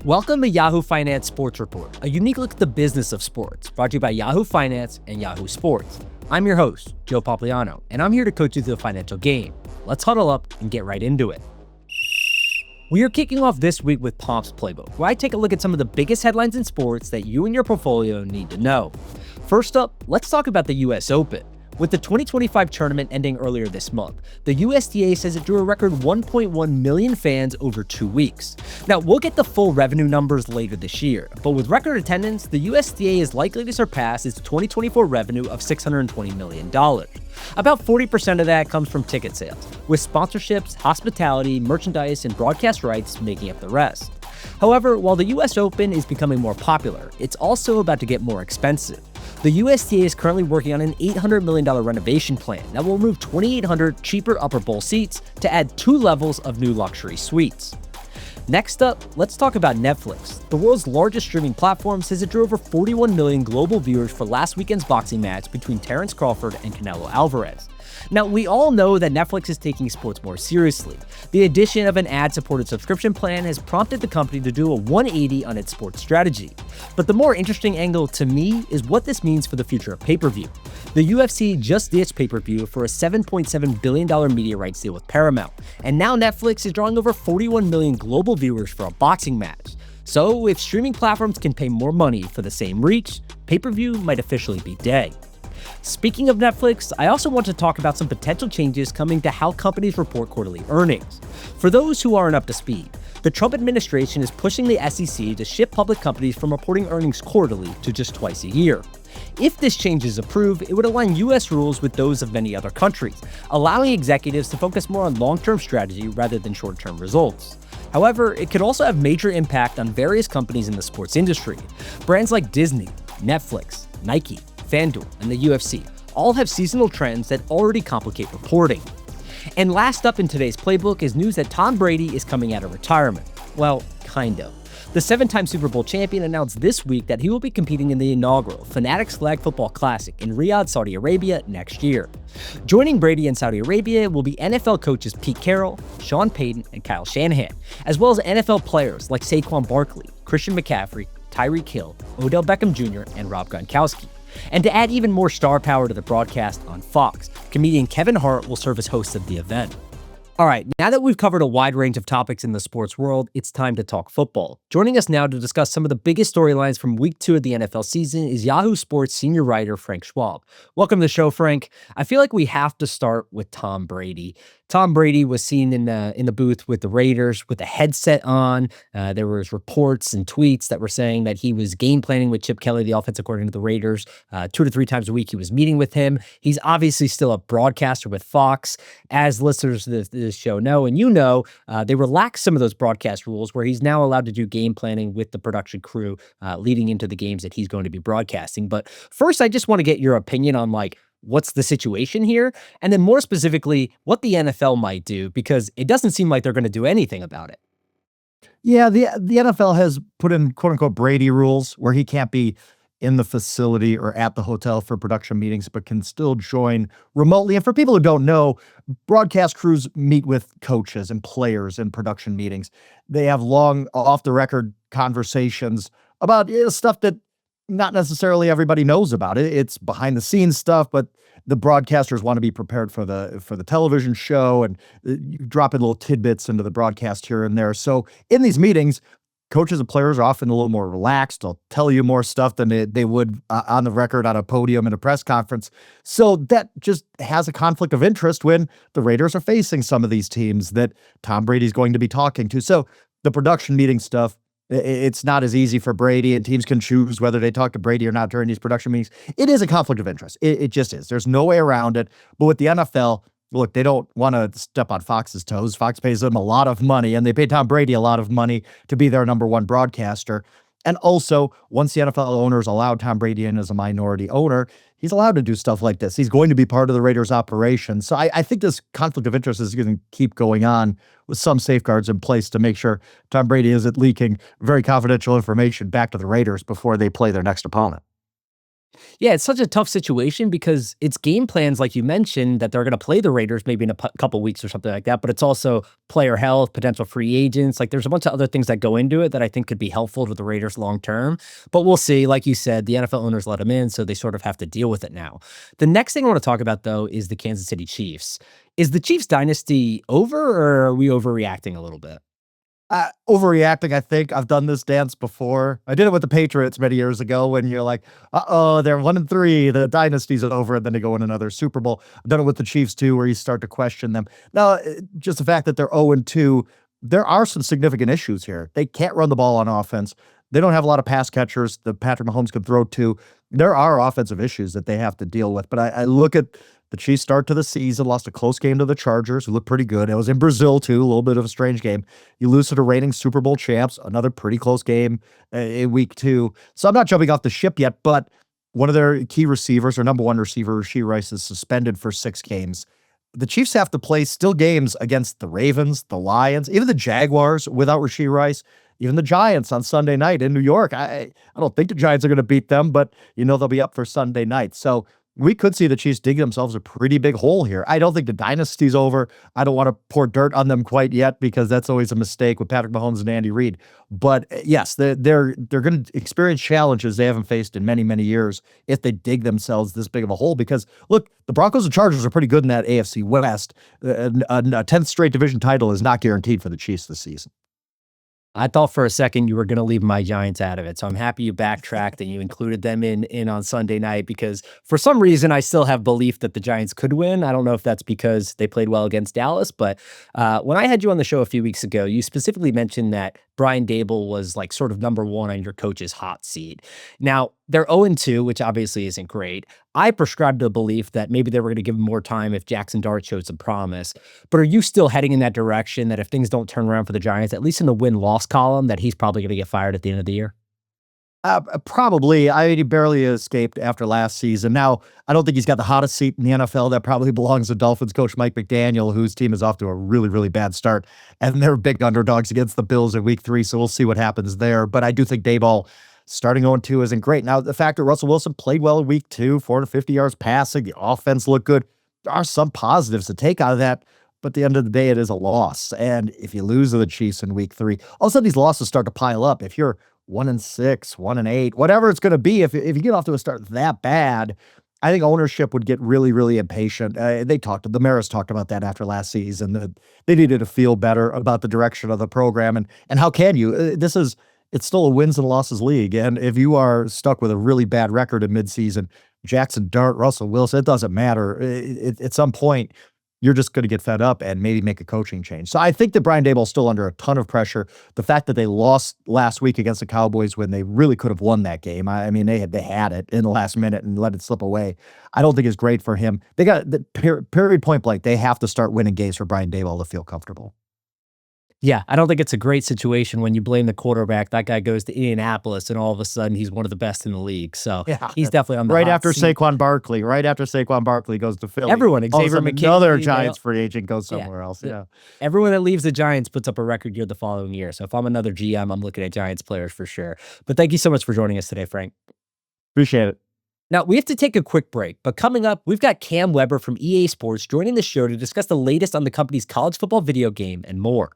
Welcome to Yahoo Finance Sports Report, a unique look at the business of sports, brought to you by Yahoo Finance and Yahoo Sports. I'm your host, Joe Pompliano, and I'm here to coach you through the financial game. Let's huddle up and get right into it. We are kicking off this week with Pomp's Playbook, where I take a look at some of the biggest headlines in sports that you and your portfolio need to know. First up, let's talk about the US Open. With the 2025 tournament ending earlier this month, the USTA says it drew a record 1.1 million fans over 2 weeks. Now, we'll get the full revenue numbers later this year, but with record attendance, the USTA is likely to surpass its 2024 revenue of $620 million. About 40% of that comes from ticket sales, with sponsorships, hospitality, merchandise, and broadcast rights making up the rest. However, while the US Open is becoming more popular, it's also about to get more expensive. The USTA is currently working on an $800 million renovation plan that will remove 2,800 cheaper upper bowl seats to add 2 levels of new luxury suites. Next up, let's talk about Netflix. The world's largest streaming platform says it drew over 41 million global viewers for last weekend's boxing match between Terence Crawford and Canelo Alvarez. Now, we all know that Netflix is taking sports more seriously. The addition of an ad-supported subscription plan has prompted the company to do a 180 on its sports strategy. But the more interesting angle to me is what this means for the future of pay-per-view. The UFC just ditched pay-per-view for a $7.7 billion media rights deal with Paramount, and now Netflix is drawing over 41 million global viewers for a boxing match. So if streaming platforms can pay more money for the same reach, pay-per-view might officially be dead. Speaking of Netflix, I also want to talk about some potential changes coming to how companies report quarterly earnings. For those who aren't up to speed, the Trump administration is pushing the SEC to shift public companies from reporting earnings quarterly to just twice a year. If this change is approved, it would align U.S. rules with those of many other countries, allowing executives to focus more on long-term strategy rather than short-term results. However, it could also have major impact on various companies in the sports industry. Brands like Disney, Netflix, Nike, FanDuel, and the UFC all have seasonal trends that already complicate reporting. And last up in today's playbook is news that Tom Brady is coming out of retirement. Well, kind of. The 7-time Super Bowl champion announced this week that he will be competing in the inaugural Fanatics Flag Football Classic in Riyadh, Saudi Arabia next year. Joining Brady in Saudi Arabia will be NFL coaches Pete Carroll, Sean Payton, and Kyle Shanahan, as well as NFL players like Saquon Barkley, Christian McCaffrey, Tyreek Hill, Odell Beckham Jr., and Rob Gronkowski. And to add even more star power to the broadcast on Fox, comedian Kevin Hart will serve as host of the event. All right, now that we've covered a wide range of topics in the sports world, it's time to talk football. Joining us now to discuss some of the biggest storylines from week 2 of the NFL season is Yahoo Sports senior writer Frank Schwab. Welcome to the show, Frank. I feel like we have to start with Tom Brady. Tom Brady was seen in the booth with the Raiders with a headset on. There was reports and tweets that were saying that he was game planning with Chip Kelly, the offensive coordinator of the Raiders. 2 to 3 times a week he was meeting with him. He's obviously still a broadcaster with Fox. As listeners of this show know, and you know, they relaxed some of those broadcast rules where he's now allowed to do game planning with the production crew leading into the games that he's going to be broadcasting. But first, I just want to get your opinion on what's the situation here? And then more specifically, what the NFL might do, because it doesn't seem like they're going to do anything about it. Yeah, the NFL has put in quote-unquote Brady rules where he can't be in the facility or at the hotel for production meetings, but can still join remotely. And for people who don't know, broadcast crews meet with coaches and players in production meetings. They have long, off-the-record conversations about stuff that not necessarily everybody knows about. It's behind the scenes stuff, but the broadcasters want to be prepared for the television show, and you drop in little tidbits into the broadcast here and there. So in these meetings, coaches and players are often a little more relaxed. They'll tell you more stuff than they would on the record on a podium in a press conference. So that just has a conflict of interest when the Raiders are facing some of these teams that Tom Brady's going to be talking to. So the production meeting stuff, it's not as easy for Brady, and teams can choose whether they talk to Brady or not during these production meetings. It is a conflict of interest. It just is. There's no way around it. But with the NFL, look, they don't want to step on Fox's toes. Fox pays them a lot of money, and they pay Tom Brady a lot of money to be their number one broadcaster. And also, once the NFL owners allowed Tom Brady in as a minority owner, he's allowed to do stuff like this. He's going to be part of the Raiders operation. So I think this conflict of interest is going to keep going on with some safeguards in place to make sure Tom Brady isn't leaking very confidential information back to the Raiders before they play their next opponent. Yeah, it's such a tough situation because it's game plans, like you mentioned, that they're going to play the Raiders maybe in a couple weeks or something like that. But it's also player health, potential free agents. Like there's a bunch of other things that go into it that I think could be helpful to the Raiders long term. But we'll see. Like you said, the NFL owners let them in, so they sort of have to deal with it now. The next thing I want to talk about, though, is the Kansas City Chiefs. Is the Chiefs dynasty over, or are we overreacting a little bit? Overreacting, I think. I've done this dance before. I did it with the Patriots many years ago when you're like, uh-oh, they're 1-3, the dynasty's over, and then they go in another Super Bowl. I've done it with the Chiefs too, where you start to question them. Now, just the fact that they're 0-2, there are some significant issues here. They can't run the ball on offense. They don't have a lot of pass catchers that Patrick Mahomes could throw to. There are offensive issues that they have to deal with. But I look at the Chiefs start to the season, lost a close game to the Chargers, who looked pretty good. It was in Brazil, too, a little bit of a strange game. You lose to the reigning Super Bowl champs, another pretty close game in week 2. So I'm not jumping off the ship yet, but one of their key receivers, their number one receiver, Rashee Rice, is suspended for 6 games. The Chiefs have to play still games against the Ravens, the Lions, even the Jaguars without Rashee Rice, even the Giants on Sunday night in New York. I don't think the Giants are going to beat them, but they'll be up for Sunday night. So we could see the Chiefs dig themselves a pretty big hole here. I don't think the dynasty's over. I don't want to pour dirt on them quite yet because that's always a mistake with Patrick Mahomes and Andy Reid. But yes, they're going to experience challenges they haven't faced in many, many years if they dig themselves this big of a hole. Because look, the Broncos and Chargers are pretty good in that AFC West. A 10th straight division title is not guaranteed for the Chiefs this season. I thought for a second you were going to leave my Giants out of it. So I'm happy you backtracked and you included them in on Sunday night because for some reason I still have belief that the Giants could win. I don't know if that's because they played well against Dallas, but when I had you on the show a few weeks ago, you specifically mentioned that Brian Daboll was like sort of number one on your coach's hot seat. Now, they're 0-2, which obviously isn't great. I prescribed the belief that maybe they were going to give him more time if Jackson Dart showed some promise. But are you still heading in that direction that if things don't turn around for the Giants, at least in the win-loss column, that he's probably going to get fired at the end of the year? Probably. He barely escaped after last season. Now, I don't think he's got the hottest seat in the NFL. That probably belongs to Dolphins coach Mike McDaniel, whose team is off to a really, really bad start. And they're big underdogs against the Bills in week 3, so we'll see what happens there. But I do think Daboll starting 0-2 isn't great. Now, the fact that Russell Wilson played well in week 2, 450 yards passing, the offense looked good, there are some positives to take out of that. But at the end of the day, it is a loss. And if you lose to the Chiefs in week 3, all of a sudden these losses start to pile up. If you're 1-6, 1-8, whatever it's going to be, if you get off to a start that bad, I think ownership would get really, really impatient. The Maras talked about that after last season. They needed to feel better about the direction of the program. And how can you? It's still a wins and losses league. And if you are stuck with a really bad record in midseason, Jackson Dart, Russell Wilson, it doesn't matter. At some point, you're just going to get fed up and maybe make a coaching change. So I think that Brian Daboll's still under a ton of pressure. The fact that they lost last week against the Cowboys when they really could have won that game, I mean, they had it in the last minute and let it slip away. I don't think is great for him. They got the period point blank. They have to start winning games for Brian Daboll to feel comfortable. Yeah, I don't think it's a great situation when you blame the quarterback. That guy goes to Indianapolis, and all of a sudden he's one of the best in the league. So yeah, he's definitely on the right hot after seat. Saquon Barkley goes to Philly. Everyone, Xavier McKinney, another Giants free agent goes somewhere else. Yeah. Yeah, Everyone that leaves the Giants puts up a record year the following year. So if I'm another GM, I'm looking at Giants players for sure. But thank you so much for joining us today, Frank. appreciate it. Now, we have to take a quick break, but coming up, we've got Cam Weber from EA Sports joining the show to discuss the latest on the company's college football video game and more.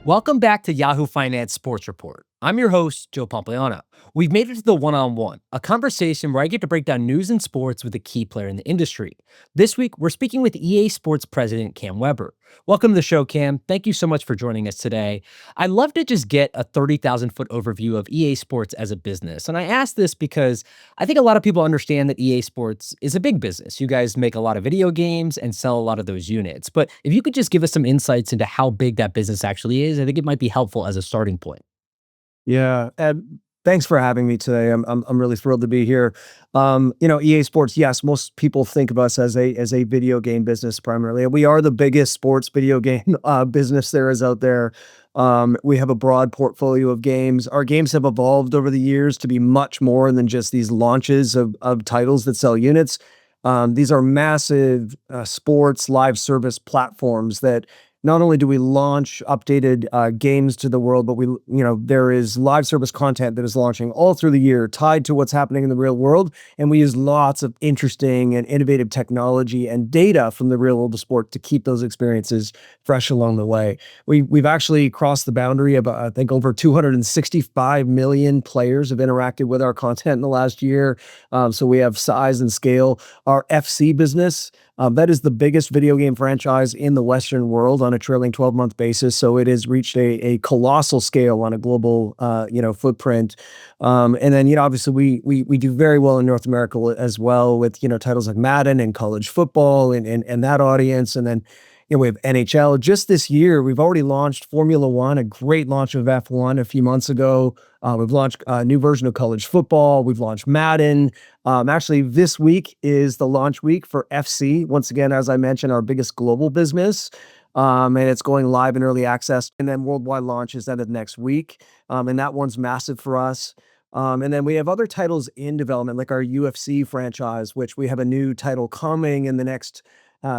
Welcome back to Yahoo Finance Sports Report. I'm your host, Joe Pompliano. We've made it to the one-on-one, a conversation where I get to break down news and sports with a key player in the industry. This week, we're speaking with EA Sports President Cam Weber. Welcome to the show, Cam. Thank you so much for joining us today. I'd love to just get a 30,000-foot overview of EA Sports as a business. And I ask this because I think a lot of people understand that EA Sports is a big business. You guys make a lot of video games and sell a lot of those units. But if you could just give us some insights into how big that business actually is, I think it might be helpful as a starting point. Yeah, Ed, thanks for having me today. I'm really thrilled to be here. EA Sports, yes, most people think of us as a video game business primarily. We are the biggest sports video game business there is out there. We have a broad portfolio of games. Our games have evolved over the years to be much more than just these launches of titles that sell units. These are massive sports live service platforms that not only do we launch updated games to the world, but there is live service content that is launching all through the year tied to what's happening in the real world. And we use lots of interesting and innovative technology and data from the real world of sport to keep those experiences fresh along the way. We've actually crossed the boundary of, I think, over 265 million players have interacted with our content in the last year. So we have size and scale. Our FC business, that is the biggest video game franchise in the Western world on a trailing 12-month basis. So it has reached a colossal scale on a global, footprint. And then, obviously we do very well in North America as well with, titles like Madden and college football and that audience. And then, we have NHL. Just this year, we've already launched Formula One, a great launch of F1 a few months ago. We've launched a new version of college football. We've launched Madden. Actually, this week is the launch week for FC. Once again, as I mentioned, our biggest global business. And it's going live in early access. And then worldwide launch is end of next week. And that one's massive for us. And then we have other titles in development, like our UFC franchise, which we have a new title coming in the next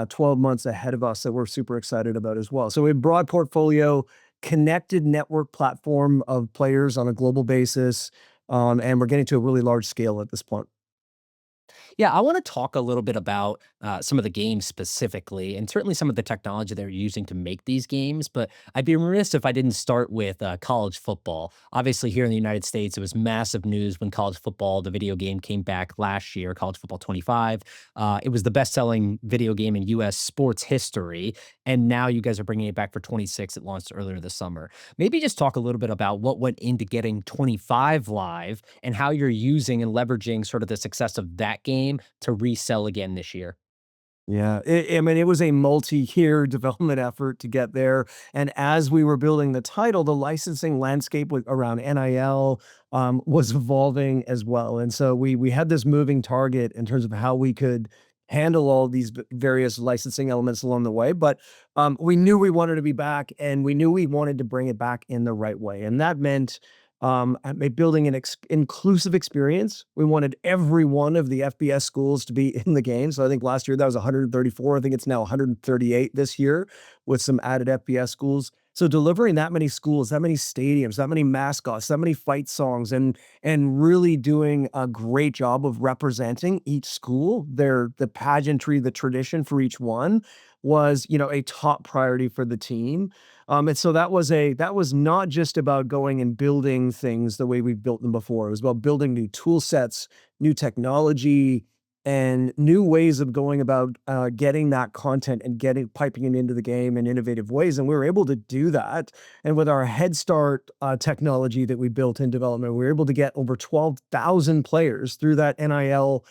12 months ahead of us that we're super excited about as well. So we have broad portfolio, connected network platform of players on a global basis, and we're getting to a really large scale at this point. Yeah, I want to talk a little bit about some of the games specifically, and certainly some of the technology they're using to make these games. But I'd be remiss if I didn't start with college football. Obviously, here in the United States, it was massive news when college football, the video game, came back last year, College Football 25. It was the best-selling video game in U.S. sports history, and now you guys are bringing it back for 26. It launched earlier this summer. Maybe just talk a little bit about what went into getting 25 live and how you're using and leveraging sort of the success of that game to resell again this year. Yeah, I mean, it was a multi-year development effort to get there. And as we were building the title, the licensing landscape around NIL was evolving as well. And so we had this moving target in terms of how we could handle all these various licensing elements along the way. But we knew we wanted to be back, and we knew we wanted to bring it back in the right way. And that meant building an inclusive experience. We wanted every one of the FBS schools to be in the game. So I think last year that was 134. I think it's now 138 this year with some added FBS schools. So delivering that many schools, that many stadiums, that many mascots, that many fight songs, and really doing a great job of representing each school, the pageantry, the tradition for each one was, a top priority for the team. And so that was not just about going and building things the way we've built them before. It was about building new tool sets, new technology, and new ways of going about getting that content and piping it into the game in innovative ways. And we were able to do that. And with our Head Start technology that we built in development, we were able to get over 12,000 players through that NIL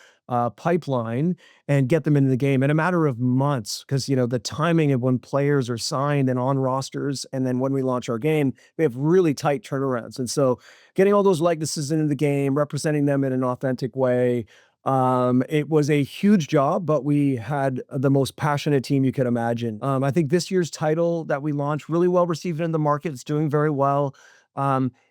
pipeline and get them into the game in a matter of months. Because, the timing of when players are signed and on rosters, and then when we launch our game, we have really tight turnarounds. And so getting all those likenesses into the game, representing them in an authentic way, it was a huge job, but we had the most passionate team you could imagine. I think this year's title that we launched, really well received in the market. It's doing very well.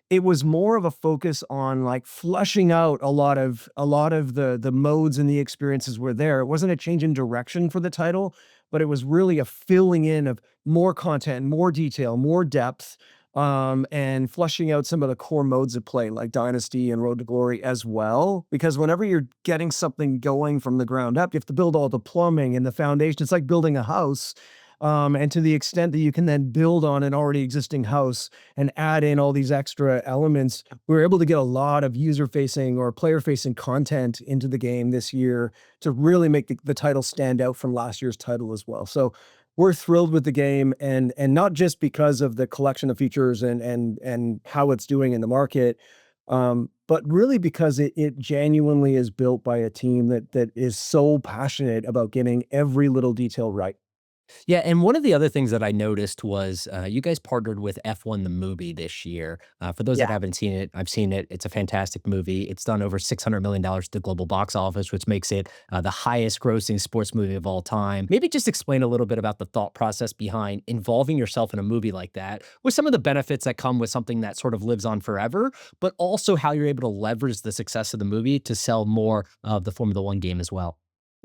It was more of a focus on like fleshing out a lot of the modes and the experiences were there. It wasn't a change in direction for the title, but it was really a filling in of more content, more detail, more depth, and fleshing out some of the core modes of play like Dynasty and Road to Glory as well. Because whenever you're getting something going from the ground up, you have to build all the plumbing and the foundation. It's like building a house. And to the extent that you can then build on an already existing house and add in all these extra elements, we were able to get a lot of user-facing or player-facing content into the game this year to really make the title stand out from last year's title as well. So we're thrilled with the game, and not just because of the collection of features and how it's doing in the market, but really because it genuinely is built by a team that is so passionate about getting every little detail right. Yeah, and one of the other things that I noticed was you guys partnered with F1 the movie this year. For those that Yeah. haven't seen it, I've seen it. It's a fantastic movie. It's done over $600 million to the global box office, which makes it the highest grossing sports movie of all time. Maybe just explain a little bit about the thought process behind involving yourself in a movie like that, with some of the benefits that come with something that sort of lives on forever, but also how you're able to leverage the success of the movie to sell more of the Formula One game as well.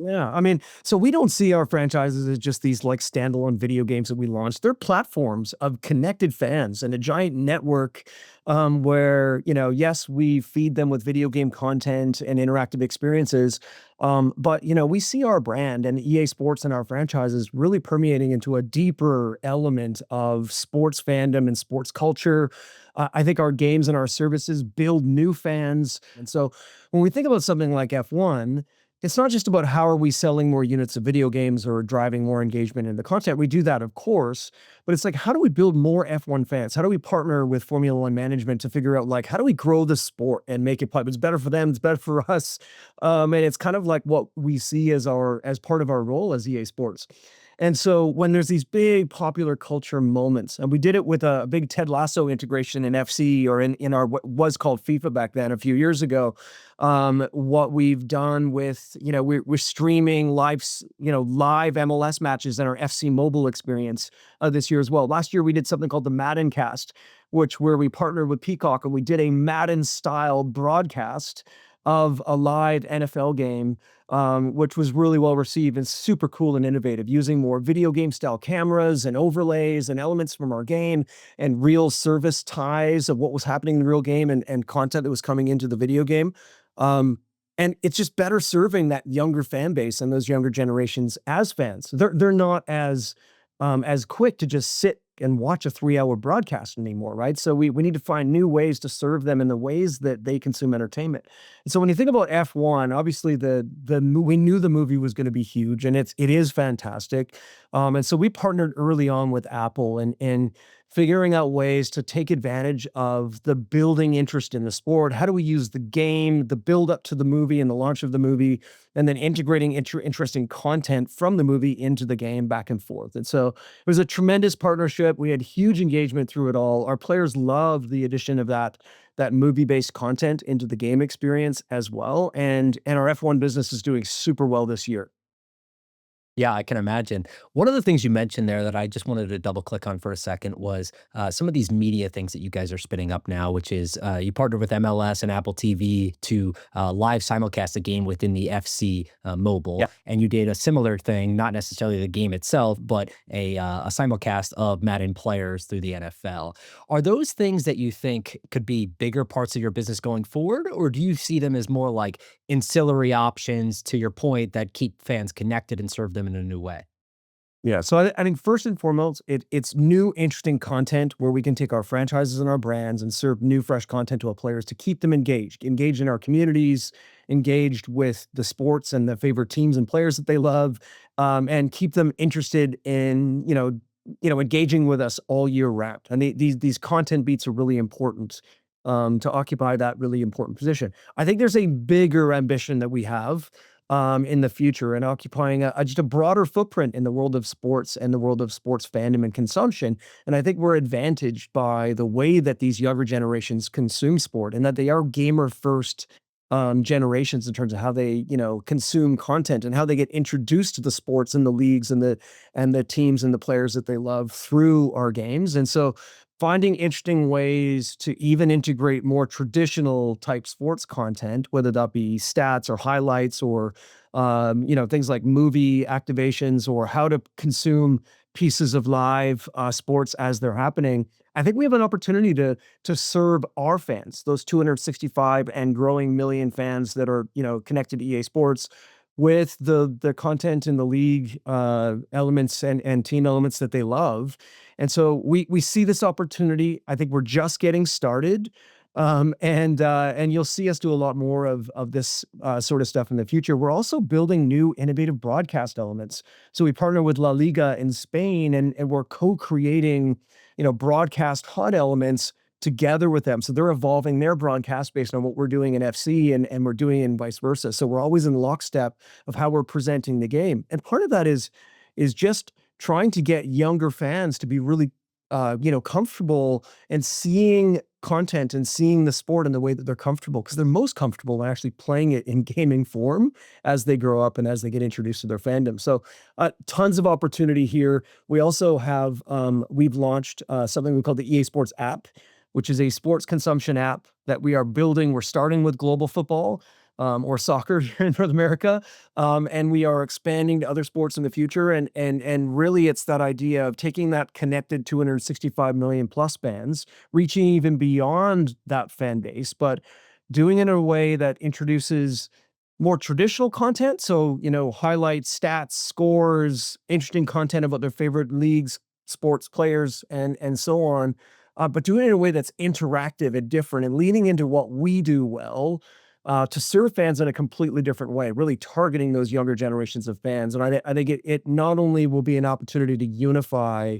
Yeah, I mean, so we don't see our franchises as just these like standalone video games that we launch. They're platforms of connected fans and a giant network where, yes, we feed them with video game content and interactive experiences. But, we see our brand and EA Sports and our franchises really permeating into a deeper element of sports fandom and sports culture. I think our games and our services build new fans. And so when we think about something like F1, it's not just about how are we selling more units of video games or driving more engagement in the content. We do that, of course, but it's like, how do we build more F1 fans? How do we partner with Formula One management to figure out like, how do we grow the sport and make it it's better for them, it's better for us. And it's kind of like what we see as part of our role as EA Sports. And so when there's these big popular culture moments, and we did it with a big Ted Lasso integration in FC or in our what was called FIFA back then a few years ago. What we've done with, we're streaming live MLS matches in our FC mobile experience this year as well. Last year we did something called the Madden Cast, where we partnered with Peacock and we did a Madden style broadcast of a live NFL game, which was really well received and super cool and innovative, using more video game style cameras and overlays and elements from our game and real service ties of what was happening in the real game and content that was coming into the video game. And it's just better serving that younger fan base and those younger generations as fans. They're not as quick to just sit and watch a 3-hour broadcast anymore, right? So we need to find new ways to serve them in the ways that they consume entertainment. And so when you think about F1, obviously we knew the movie was going to be huge, and it is fantastic. And so we partnered early on with Apple and figuring out ways to take advantage of the building interest in the sport. How do we use the game, the build up to the movie and the launch of the movie, and then integrating interesting content from the movie into the game back and forth. And so it was a tremendous partnership. We had huge engagement through it all. Our players loved the addition of that movie-based content into the game experience as well. And our F1 business is doing super well this year. Yeah, I can imagine. One of the things you mentioned there that I just wanted to double click on for a second was some of these media things that you guys are spinning up now, which is you partnered with MLS and Apple TV to live simulcast a game within the FC mobile. Yeah. And you did a similar thing, not necessarily the game itself, but a simulcast of Madden players through the NFL. Are those things that you think could be bigger parts of your business going forward? Or do you see them as more like ancillary options, to your point, that keep fans connected and serve them in a new way? Yeah, so I think first and foremost, it's new, interesting content where we can take our franchises and our brands and serve new, fresh content to our players to keep them engaged in our communities, engaged with the sports and the favorite teams and players that they love, and keep them interested in engaging with us all year round. And these content beats are really important to occupy that really important position. I think there's a bigger ambition that we have in the future and occupying just a broader footprint in the world of sports and the world of sports fandom and consumption. And I think we're advantaged by the way that these younger generations consume sport and that they are gamer first generations in terms of how they, consume content and how they get introduced to the sports and the leagues and the teams and the players that they love through our games. And so finding interesting ways to even integrate more traditional type sports content, whether that be stats or highlights or, things like movie activations or how to consume pieces of live sports as they're happening. I think we have an opportunity to serve our fans, those 265 and growing million fans that are, connected to EA Sports, with the content in the league elements and team elements that they love. And so we see this opportunity. I think we're just getting started. And you'll see us do a lot more of this sort of stuff in the future. We're also building new innovative broadcast elements. So we partner with La Liga in Spain and we're co-creating, broadcast HUD elements together with them. So they're evolving their broadcast based on what we're doing in FC and we're doing in vice versa. So we're always in lockstep of how we're presenting the game. And part of that is just trying to get younger fans to be really, comfortable and seeing content and seeing the sport in the way that they're comfortable, because they're most comfortable when actually playing it in gaming form as they grow up and as they get introduced to their fandom. So tons of opportunity here. We also have, we've launched something we call the EA Sports app, which is a sports consumption app that we are building. We're starting with global football, or soccer here in North America. And we are expanding to other sports in the future. And really it's that idea of taking that connected 265 million plus fans, reaching even beyond that fan base, but doing it in a way that introduces more traditional content. So, highlights, stats, scores, interesting content about their favorite leagues, sports players, and so on. But doing it in a way that's interactive and different and leaning into what we do well, to serve fans in a completely different way, really targeting those younger generations of fans. And I think it not only will be an opportunity to unify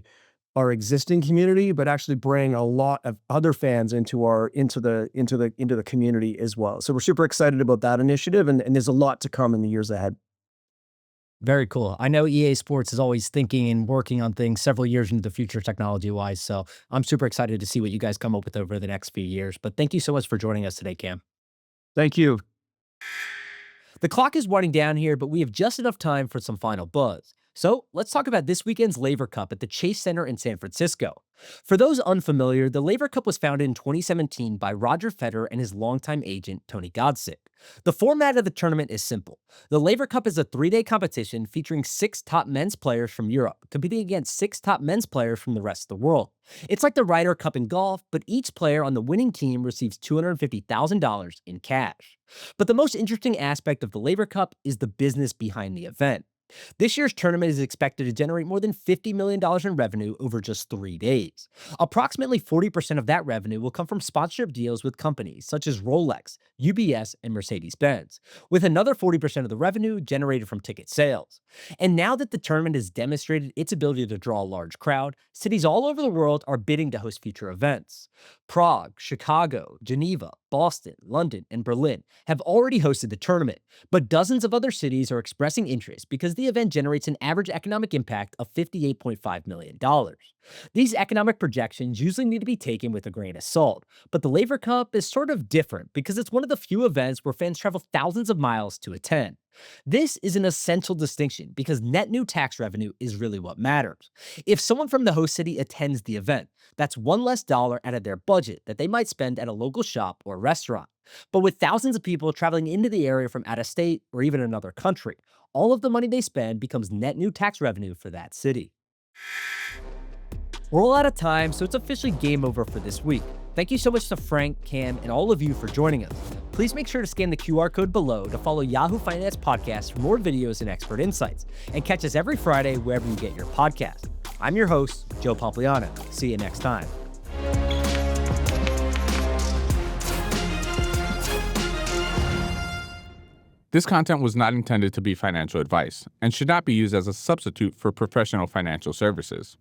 our existing community, but actually bring a lot of other fans into the community as well. So we're super excited about that initiative, and there's a lot to come in the years ahead. Very cool. I know EA Sports is always thinking and working on things several years into the future technology-wise, so I'm super excited to see what you guys come up with over the next few years. But thank you so much for joining us today, Cam. Thank you. The clock is winding down here, but we have just enough time for some final buzz. So let's talk about this weekend's Laver Cup at the Chase Center in San Francisco. For those unfamiliar, the Laver Cup was founded in 2017 by Roger Federer and his longtime agent, Tony Godsick. The format of the tournament is simple. The Laver Cup is a 3-day competition featuring 6 top men's players from Europe, competing against 6 top men's players from the rest of the world. It's like the Ryder Cup in golf, but each player on the winning team receives $250,000 in cash. But the most interesting aspect of the Laver Cup is the business behind the event. This year's tournament is expected to generate more than $50 million in revenue over just 3 days. Approximately 40% of that revenue will come from sponsorship deals with companies such as Rolex, UBS, and Mercedes-Benz, with another 40% of the revenue generated from ticket sales. And now that the tournament has demonstrated its ability to draw a large crowd, cities all over the world are bidding to host future events. Prague, Chicago, Geneva, Boston, London, and Berlin have already hosted the tournament, but dozens of other cities are expressing interest because the event generates an average economic impact of $58.5 million. These economic projections usually need to be taken with a grain of salt, but the Laver Cup is sort of different because it's one of the few events where fans travel thousands of miles to attend. This is an essential distinction because net new tax revenue is really what matters. If someone from the host city attends the event, that's one less dollar out of their budget that they might spend at a local shop or restaurant. But with thousands of people traveling into the area from out of state or even another country, all of the money they spend becomes net new tax revenue for that city. We're all out of time, so it's officially game over for this week. Thank you so much to Frank, Cam, and all of you for joining us. Please make sure to scan the QR code below to follow Yahoo Finance Podcast for more videos and expert insights, and catch us every Friday wherever you get your podcast. I'm your host, Joe Pompliano. See you next time. This content was not intended to be financial advice and should not be used as a substitute for professional financial services.